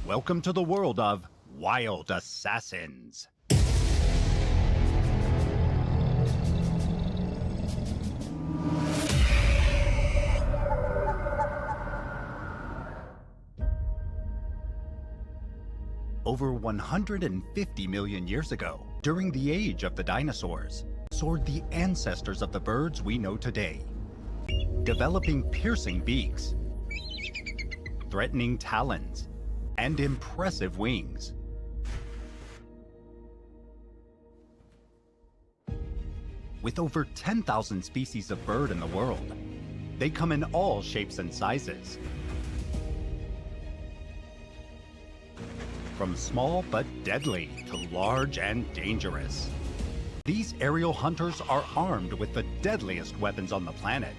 Welcome to the world of wild assassins. Over 150 million years ago, during the age of the dinosaurs, soared the ancestors of the birds we know today, developing piercing beaks, threatening talons, and impressive wings. With over 10,000 species of bird in the world, they come in all shapes and sizes. From small but deadly to large and dangerous. These aerial hunters are armed with the deadliest weapons on the planet,